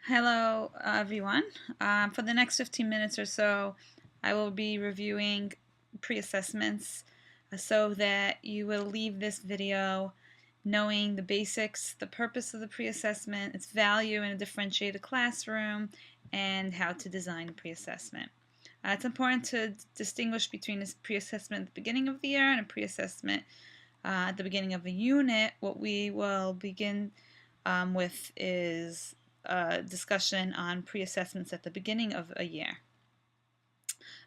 Hello, everyone. For the next 15 minutes or so, I will be reviewing pre-assessments so that you will leave this video knowing the basics, the purpose of the pre-assessment, its value in a differentiated classroom, and how to design a pre-assessment. It's important to distinguish between a pre-assessment at the beginning of the year and a pre-assessment at the beginning of a unit. What we will begin with is a discussion on pre-assessments at the beginning of a year.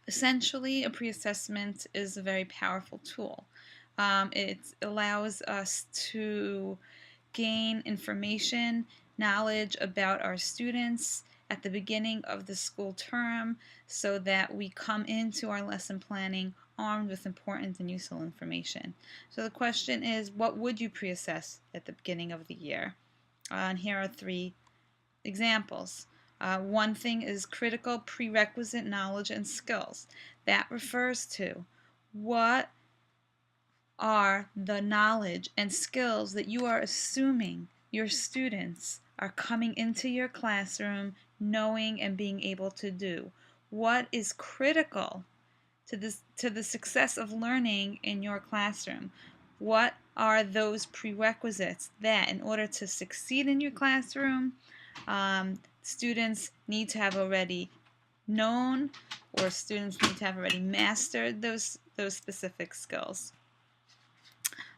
Essentially, a pre-assessment is a very powerful tool. It allows us to gain information, knowledge about our students at the beginning of the school term so that we come into our lesson planning armed with important and useful information. So the question is, what would you pre-assess at the beginning of the year? And here are three examples. One thing is critical prerequisite knowledge and skills. That refers to what are the knowledge and skills that you are assuming your students are coming into your classroom knowing and being able to do. What is critical to the success of learning in your classroom? What are those prerequisites that in order to succeed in your classroom, students need to have already known, or students need to have already mastered those specific skills?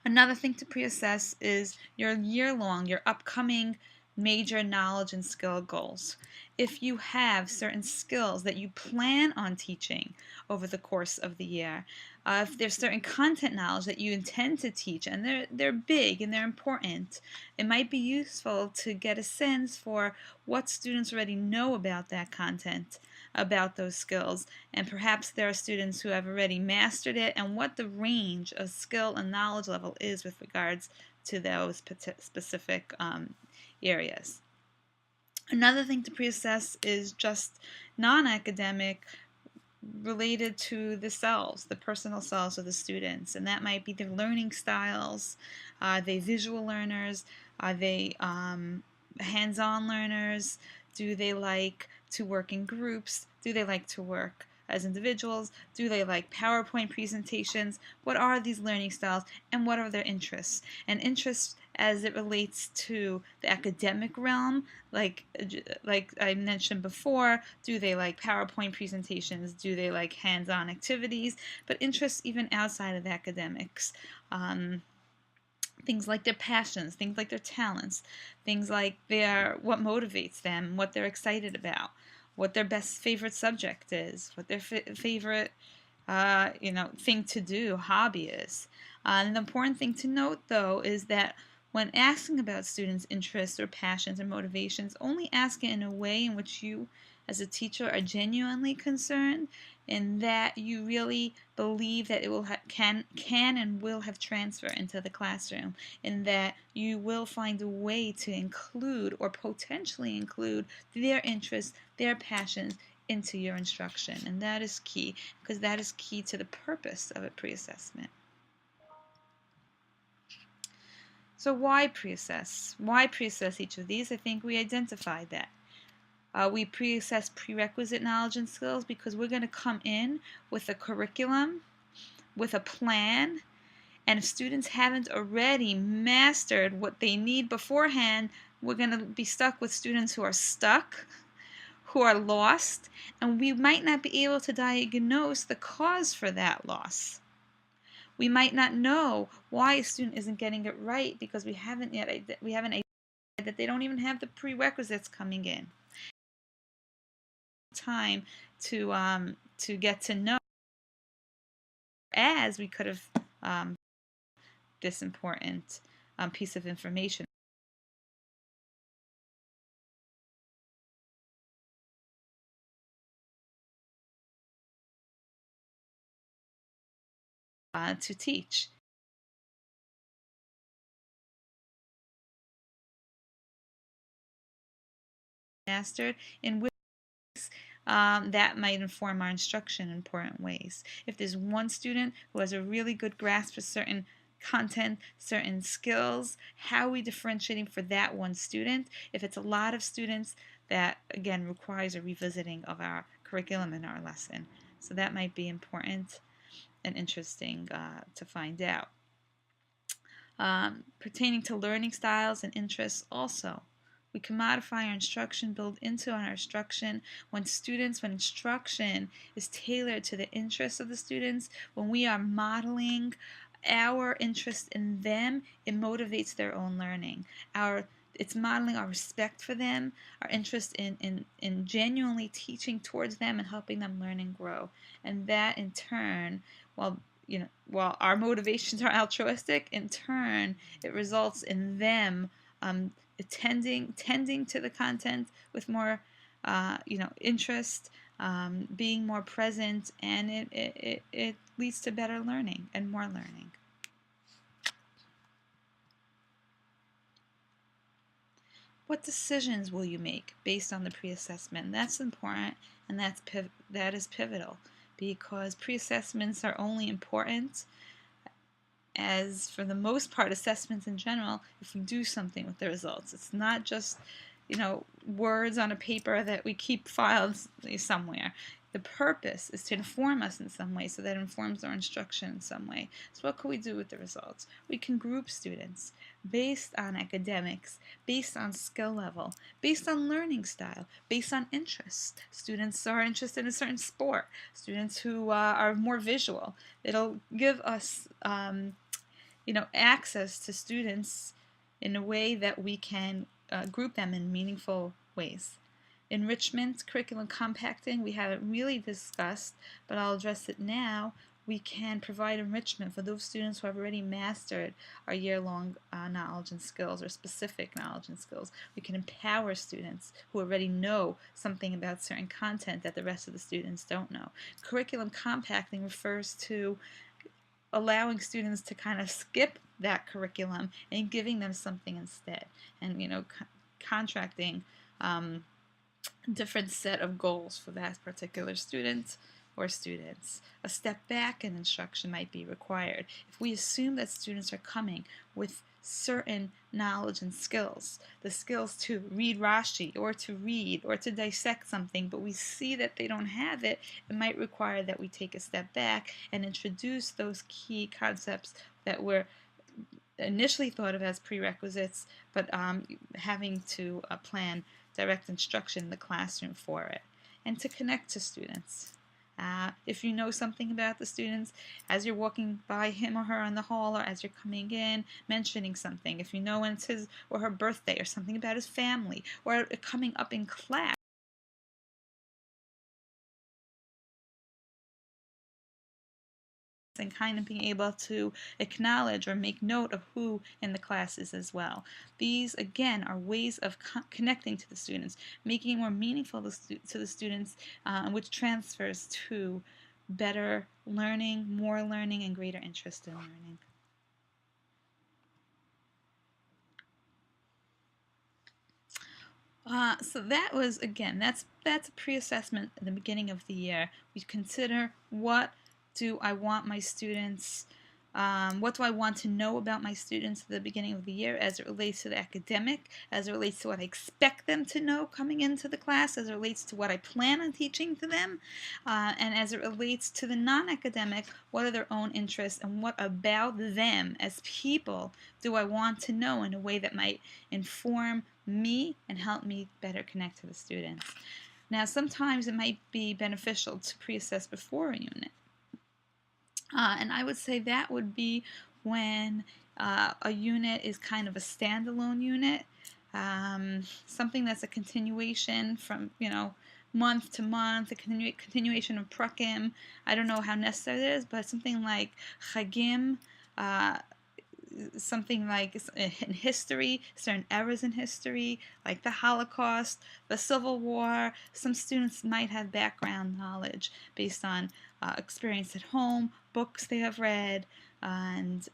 Another thing to pre-assess is your year-long, your upcoming major knowledge and skill goals. If you have certain skills that you plan on teaching over the course of the year, if there's certain content knowledge that you intend to teach and they're big and they're important, it might be useful to get a sense for what students already know about that content, about those skills, and perhaps there are students who have already mastered it, and what the range of skill and knowledge level is with regards to those specific areas. Another thing to pre-assess is just non-academic related to the selves, the personal selves of the students, and that might be their learning styles. Are they visual learners? Are they hands-on learners? Do they like to work in groups? Do they like to work as individuals? Do they like PowerPoint presentations? What are these learning styles and what are their interests? And interests as it relates to the academic realm, like I mentioned before, do they like PowerPoint presentations? Do they like hands-on activities? But interests even outside of academics. Things like their passions, things like their talents, things like what motivates them, what they're excited about, what their favorite subject is, what their favorite thing to do, hobby is. And the important thing to note, though, is that when asking about students' interests or passions or motivations, only ask it in a way in which you, as a teacher, are genuinely concerned, and that you really believe that it will can and will have transfer into the classroom, and that you will find a way to include or potentially include their interests, their passions into your instruction. And that is key, because that is key to the purpose of a pre-assessment. So why pre-assess? Why pre-assess each of these? I think we identified that. We pre-assess prerequisite knowledge and skills because we're going to come in with a curriculum, with a plan, and if students haven't already mastered what they need beforehand, we're going to be stuck with students who are stuck, who are lost, and we might not be able to diagnose the cause for that loss. We might not know why a student isn't getting it right because we haven't identified that they don't even have the prerequisites coming in. Time to get to know as we could have this important piece of information to teach. Mastered in which that might inform our instruction in important ways. If there's one student who has a really good grasp of certain content, certain skills, how are we differentiating for that one student? If it's a lot of students, that again requires a revisiting of our curriculum and our lesson. So that might be important and interesting to find out. Pertaining to learning styles and interests also. We can modify our instruction, build into our instruction when instruction is tailored to the interests of the students, when we are modeling our interest in them, it motivates their own learning. It's modeling our respect for them, our interest in genuinely teaching towards them and helping them learn and grow. And that in turn, while our motivations are altruistic, in turn it results in them tending to the content with more interest, being more present, and it leads to better learning and more learning. What decisions will you make based on the pre-assessment? That's important, and that is pivotal, because pre-assessments are only important, as for the most part assessments in general, if we do something with the results. It's not just words on a paper that we keep filed somewhere. The purpose is to inform us in some way, so that informs our instruction in some way. So what can we do with the results? We can group students based on academics, based on skill level, based on learning style, based on interests. Students are interested in a certain sport, students who are more visual. It'll give us access to students in a way that we can group them in meaningful ways. Enrichment, curriculum compacting, we haven't really discussed, but I'll address it now. We can provide enrichment for those students who have already mastered our year-long knowledge and skills, or specific knowledge and skills. We can empower students who already know something about certain content that the rest of the students don't know. Curriculum compacting refers to allowing students to kind of skip that curriculum and giving them something instead, and contracting different set of goals for that particular student or students. A step back in instruction might be required. If we assume that students are coming with certain knowledge and skills, the skills to read Rashi or to read or to dissect something, but we see that they don't have it, it might require that we take a step back and introduce those key concepts that were initially thought of as prerequisites, but having to plan direct instruction in the classroom for it, and to connect to students. If you know something about the students, as you're walking by him or her in the hall, or as you're coming in, mentioning something. If you know when it's his or her birthday, or something about his family, or coming up in class, and kind of being able to acknowledge or make note of who in the class is as well. These, again, are ways of connecting to the students, making it more meaningful to the students, which transfers to better learning, more learning, and greater interest in learning. So that was, again, that's a pre-assessment at the beginning of the year. We consider what do I want my students, what do I want to know about my students at the beginning of the year as it relates to the academic, as it relates to what I expect them to know coming into the class, as it relates to what I plan on teaching to them, and as it relates to the non-academic, what are their own interests, and what about them as people do I want to know in a way that might inform me and help me better connect to the students. Now, sometimes it might be beneficial to pre-assess before a unit. And I would say that would be when a unit is kind of a standalone unit, something that's a continuation from, month to month, a continuation of Prakim. I don't know how necessary it is, but something like Chagim, something like in history, certain eras in history, like the Holocaust, the Civil War. Some students might have background knowledge based on experience at home, books they have read, and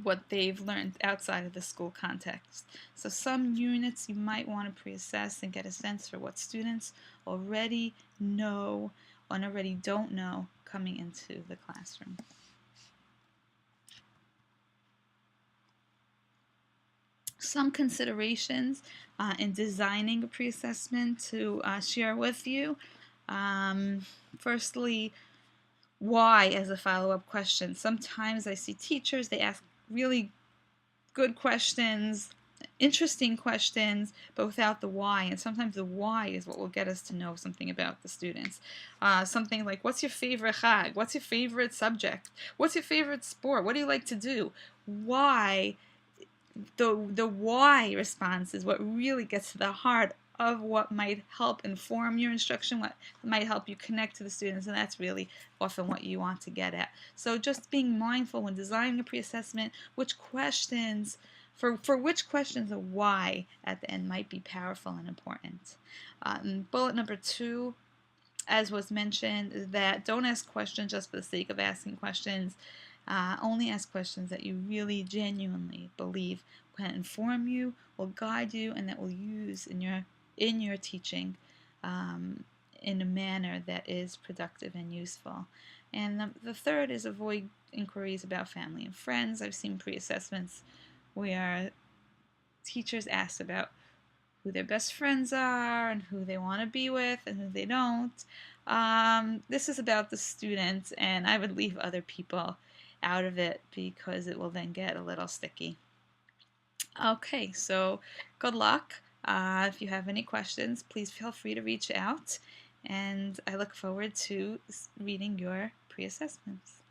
what they've learned outside of the school context. So some units you might want to pre-assess and get a sense for what students already know and already don't know coming into the classroom. some considerations in designing a pre-assessment to share with you. Firstly, why as a follow-up question. Sometimes I see teachers, they ask really good questions, interesting questions, but without the why. And sometimes the why is what will get us to know something about the students. Something like, what's your favorite chag? What's your favorite subject? What's your favorite sport? What do you like to do? Why? The why response is what really gets to the heart of what might help inform your instruction, what might help you connect to the students, and that's really often what you want to get at. So just being mindful when designing a pre-assessment, which questions, for which questions the why at the end might be powerful and important. Bullet number 2, as was mentioned, is that don't ask questions just for the sake of asking questions. Only ask questions that you really genuinely believe can inform you, will guide you, and that will use in your teaching in a manner that is productive and useful. And the third is avoid inquiries about family and friends. I've seen pre-assessments where teachers ask about who their best friends are and who they want to be with and who they don't. This is about the student, and I would leave other people out of it because it will then get a little sticky. Okay, so good luck. If you have any questions, please feel free to reach out, and I look forward to reading your pre-assessments.